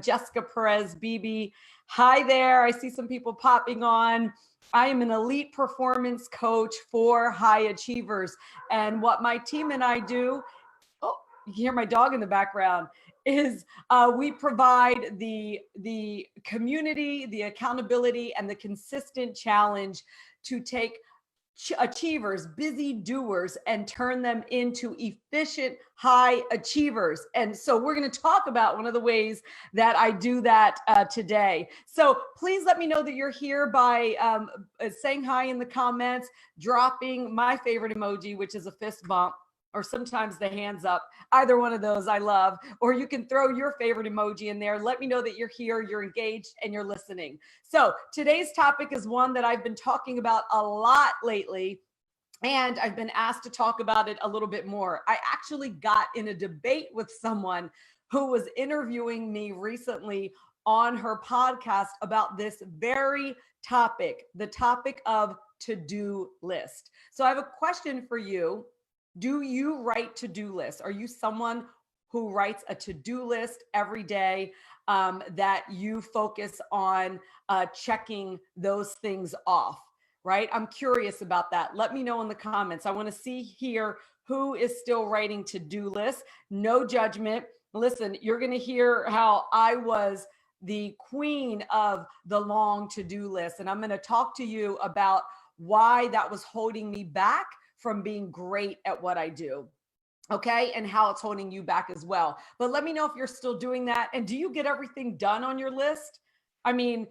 Jessica Perez-Beebe. Hi there. I see some people popping on. I am an elite performance coach for high achievers. And what my team and I do, oh, you can hear my dog in the background, is we provide the community, the accountability, and the consistent challenge to take achievers, busy doers, and turn them into efficient high achievers. And so we're going to talk about one of the ways that I do that today. So please let me know that you're here by saying hi in the comments, dropping my favorite emoji, which is a fist bump, or sometimes the hands up. Either one of those I love. Or you can throw your favorite emoji in there. Let me know that you're here, you're engaged, and you're listening. So today's topic is one that I've been talking about a lot lately, and I've been asked to talk about it a little bit more. I actually got in a debate with someone who was interviewing me recently on her podcast about this very topic, the topic of to-do list. So I have a question for you. Do you write to-do lists? Are you someone who writes a to-do list every day that you focus on checking those things off, right? I'm curious about that. Let me know in the comments. I want to see here who is still writing to-do lists. No judgment. Listen, you're going to hear how I was the queen of the long to-do list. And I'm going to talk to you about why that was holding me back from being great at what I do, okay? And how it's holding you back as well. But let me know if you're still doing that. And do you get everything done on your list? I mean,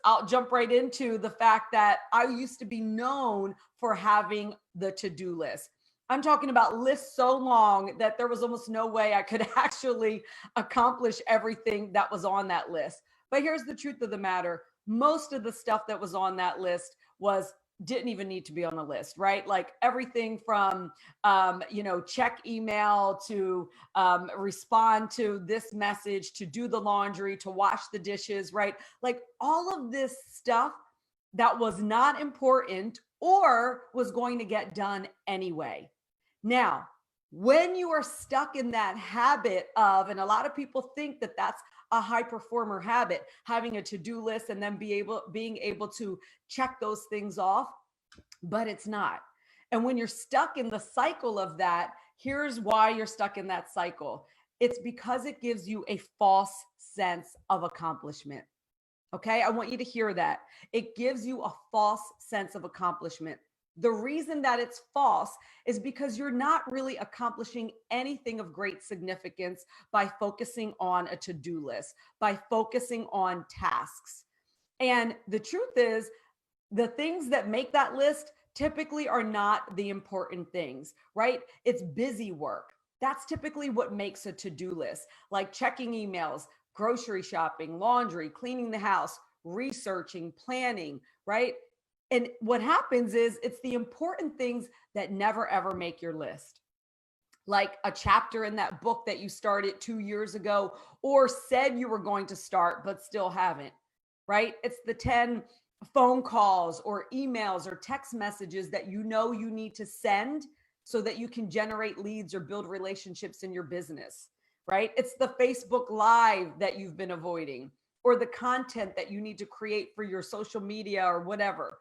I'll jump right into the fact that I used to be known for having the to-do list. I'm talking about lists so long that there was almost no way I could actually accomplish everything that was on that list. But here's the truth of the matter. Most of the stuff that was on that list didn't even need to be on the list, right? Like everything from, check email to respond to this message, to do the laundry, to wash the dishes, right? Like all of this stuff that was not important or was going to get done anyway. Now, when you are stuck in that habit of, and a lot of people think that that's a high performer habit, having a to-do list and then being able to check those things off, but it's not. And when you're stuck in the cycle of that, here's why you're stuck in that cycle. It's because it gives you a false sense of accomplishment. Okay, I want you to hear that. It gives you a false sense of accomplishment. The reason that it's false is because you're not really accomplishing anything of great significance by focusing on a to-do list, by focusing on tasks. And the truth is, the things that make that list typically are not the important things, right? It's busy work. That's typically what makes a to-do list, like checking emails, grocery shopping, laundry, cleaning the house, researching, planning, right? And what happens is it's the important things that never ever make your list. Like a chapter in that book that you started 2 years ago or said you were going to start, but still haven't, right? It's the 10 phone calls or emails or text messages that you know you need to send so that you can generate leads or build relationships in your business, right? It's the Facebook Live that you've been avoiding or the content that you need to create for your social media or whatever.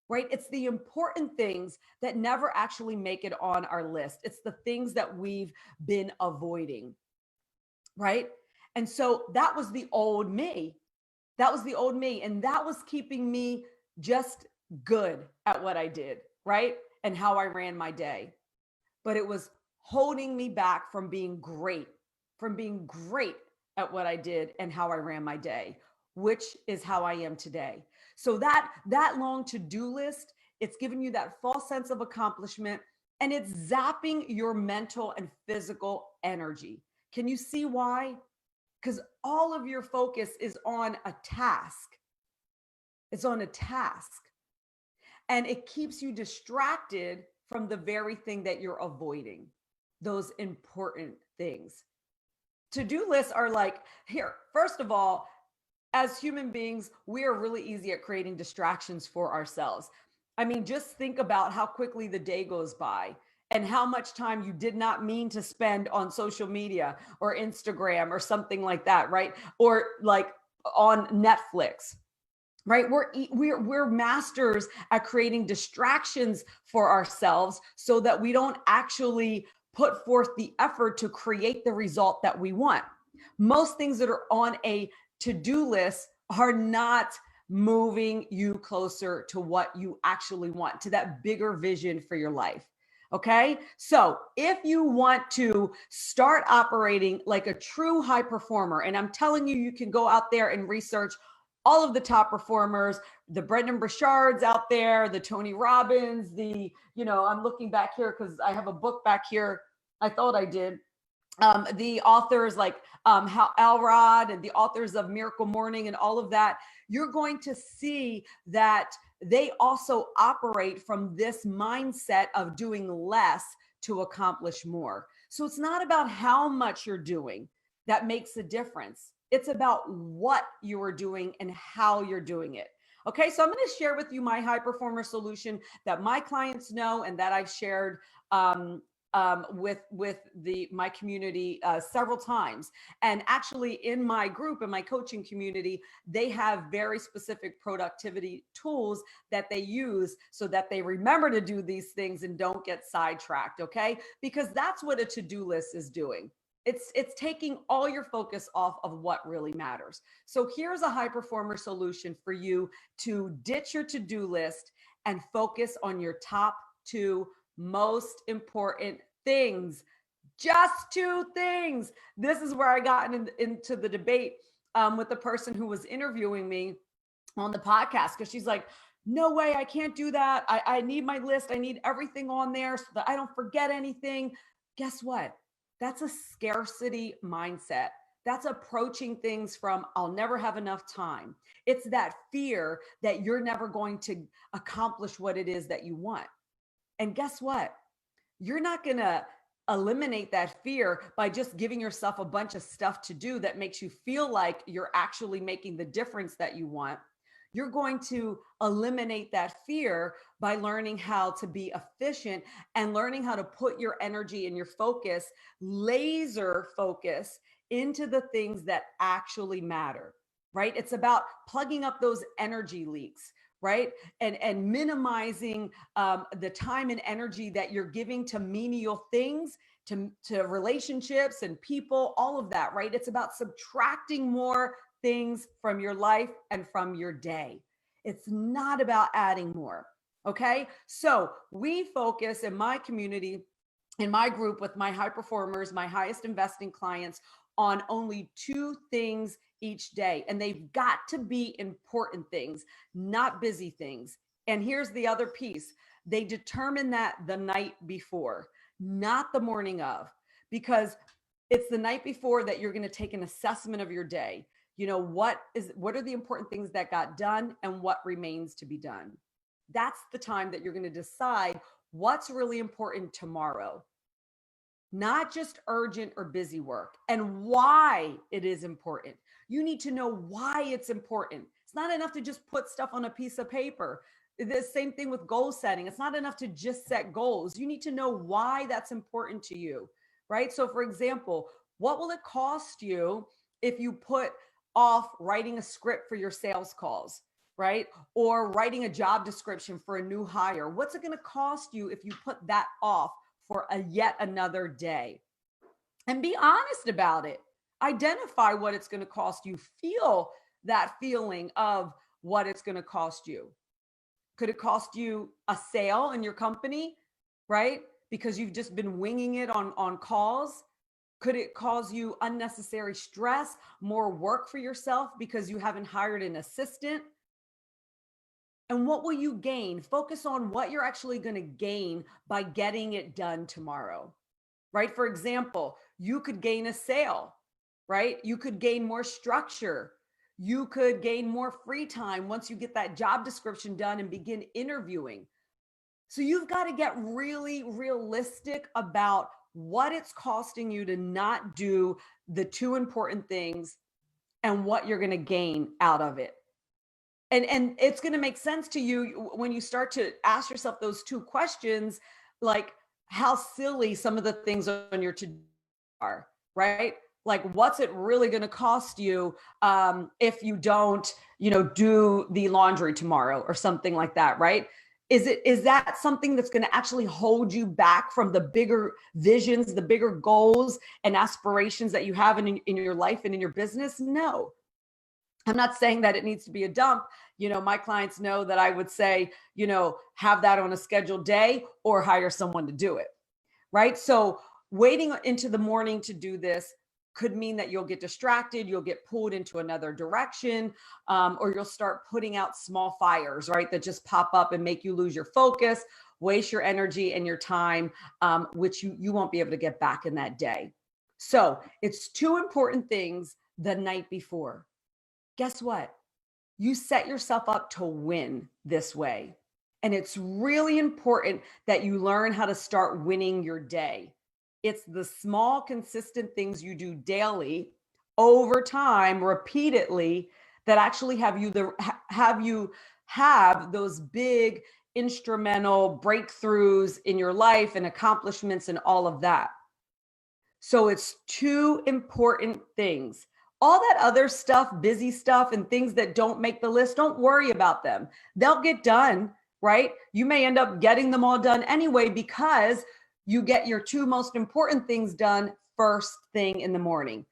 Right? It's the important things that never actually make it on our list. It's the things that we've been avoiding, right? And so that was the old me. That was the old me. And that was keeping me just good at what I did, right? And how I ran my day. But it was holding me back from being great at what I did and how I ran my day, which is how I am today. So that long to-do list, it's giving you that false sense of accomplishment and it's zapping your mental and physical energy. Can you see why? Because all of your focus is on a task. It's on a task. And it keeps you distracted from the very thing that you're avoiding, those important things. To-do lists are like, here, first of all, as human beings, we are really easy at creating distractions for ourselves. I mean, just think about how quickly the day goes by and how much time you did not mean to spend on social media or Instagram or something like that, right? Or like on Netflix. Right? We're masters at creating distractions for ourselves so that we don't actually put forth the effort to create the result that we want. Most things that are on a to-do list are not moving you closer to what you actually want, to that bigger vision for your life. Okay. So if you want to start operating like a true high performer, and I'm telling you, you can go out there and research all of the top performers, the Brendan Burchards out there, the Tony Robbins, I'm looking back here because I have a book back here. I thought I did. The authors like Hal Elrod and the authors of Miracle Morning and all of that, you're going to see that they also operate from this mindset of doing less to accomplish more. So it's not about how much you're doing that makes a difference. It's about what you are doing and how you're doing it. Okay, so I'm going to share with you my high performer solution that my clients know and that I've shared with my community several times. And actually in my group, in my coaching community, they have very specific productivity tools that they use so that they remember to do these things and don't get sidetracked. Okay, because that's what a to-do list is doing. It's taking all your focus off of what really matters. So here's a high performer solution for you to ditch your to-do list and focus on your top 2 most important things. Just 2 things. This is where I got into the debate with the person who was interviewing me on the podcast, because she's like, no way, I can't do that. I need my list. I need everything on there so that I don't forget anything. Guess what? That's a scarcity mindset. That's approaching things from, I'll never have enough time. It's that fear that you're never going to accomplish what it is that you want. And guess what? You're not going to eliminate that fear by just giving yourself a bunch of stuff to do that makes you feel like you're actually making the difference that you want. You're going to eliminate that fear by learning how to be efficient and learning how to put your energy and your focus, laser focus, into the things that actually matter, right? It's about plugging up those energy leaks, right? And minimizing the time and energy that you're giving to menial things, to relationships and people, all of that, right? It's about subtracting more things from your life and from your day. It's not about adding more. Okay. So we focus in my community, in my group with my high performers, my highest investing clients, on only 2 things each day. And they've got to be important things, not busy things. And here's the other piece. They determine that the night before, not the morning of, because it's the night before that you're going to take an assessment of your day. What are the important things that got done and what remains to be done? That's the time that you're going to decide what's really important tomorrow, not just urgent or busy work, and why it is important. You need to know why it's important. It's not enough to just put stuff on a piece of paper. The same thing with goal setting. It's not enough to just set goals. You need to know why that's important to you, right? So for example, what will it cost you if you put off writing a script for your sales calls, right? Or writing a job description for a new hire? What's it going to cost you if you put that off for yet another day? And be honest about it. Identify what it's going to cost you. Feel that feeling of what it's going to cost you. Could it cost you a sale in your company, right? Because you've just been winging it on calls? Could it cause you unnecessary stress, more work for yourself because you haven't hired an assistant? And what will you gain? Focus on what you're actually going to gain by getting it done tomorrow, right? For example, you could gain a sale, right? You could gain more structure. You could gain more free time once you get that job description done and begin interviewing. So you've got to get really realistic about what it's costing you to not do the 2 important things and what you're going to gain out of it. And it's going to make sense to you when you start to ask yourself those 2 questions, like, how silly some of the things on your to-do are, right? Like, what's it really going to cost you if you don't, do the laundry tomorrow or something like that, right? Is that something that's going to actually hold you back from the bigger visions, the bigger goals and aspirations that you have in your life and in your business? No. I'm not saying that it needs to be a dump. My clients know that I would say, have that on a scheduled day or hire someone to do it, right? So waiting into the morning to do this could mean that you'll get distracted, you'll get pulled into another direction, or you'll start putting out small fires, right, that just pop up and make you lose your focus, waste your energy and your time, which you won't be able to get back in that day. So it's two important things the night before. Guess what? You set yourself up to win this way. And it's really important that you learn how to start winning your day. It's the small, consistent things you do daily, over time, repeatedly, that actually have you have those big instrumental breakthroughs in your life and accomplishments and all of that. So it's two important things. All that other stuff, busy stuff and things that don't make the list, don't worry about them. They'll get done, right? You may end up getting them all done anyway because you get your two most important things done first thing in the morning.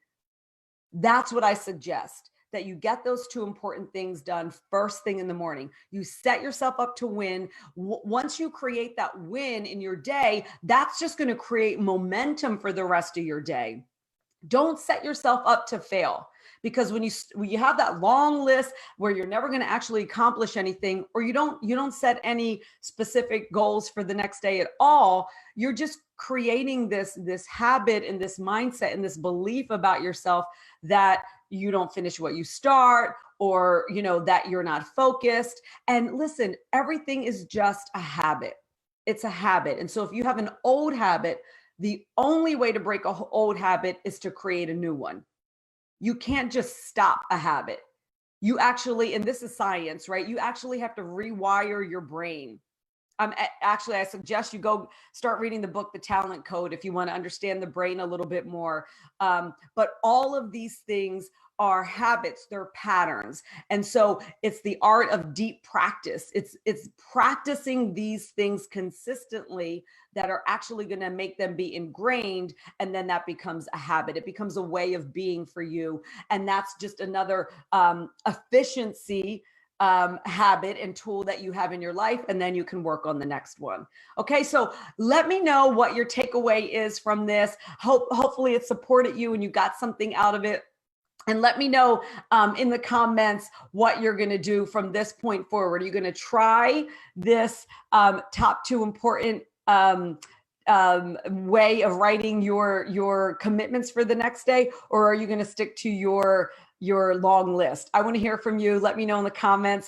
That's what I suggest, that you get those two important things done first thing in the morning. You set yourself up to win. Once you create that win in your day, that's just going to create momentum for the rest of your day. Don't set yourself up to fail, because when you have that long list where you're never going to actually accomplish anything, or you don't set any specific goals for the next day at all, you're just creating this habit and this mindset and this belief about yourself that you don't finish what you start, or that you're not focused. And listen, everything is just a habit. It's a habit. And so if you have an old habit, the only way to break an old habit is to create a new one. You can't just stop a habit. You actually, and this is science, right? You actually have to rewire your brain. Actually, I suggest you go start reading the book, The Talent Code, if you want to understand the brain a little bit more. But all of these things are habits, they're patterns. And so it's the art of deep practice. It's practicing these things consistently that are actually going to make them be ingrained. And then that becomes a habit. It becomes a way of being for you. And that's just another efficiency habit and tool that you have in your life, and then you can work on the next one. Okay, so let me know what your takeaway is from this. Hopefully it supported you and you got something out of it. And let me know in the comments what you're going to do from this point forward. Are you going to try this top two important way of writing your commitments for the next day, or are you going to stick to your long list? I want to hear from you. Let me know in the comments.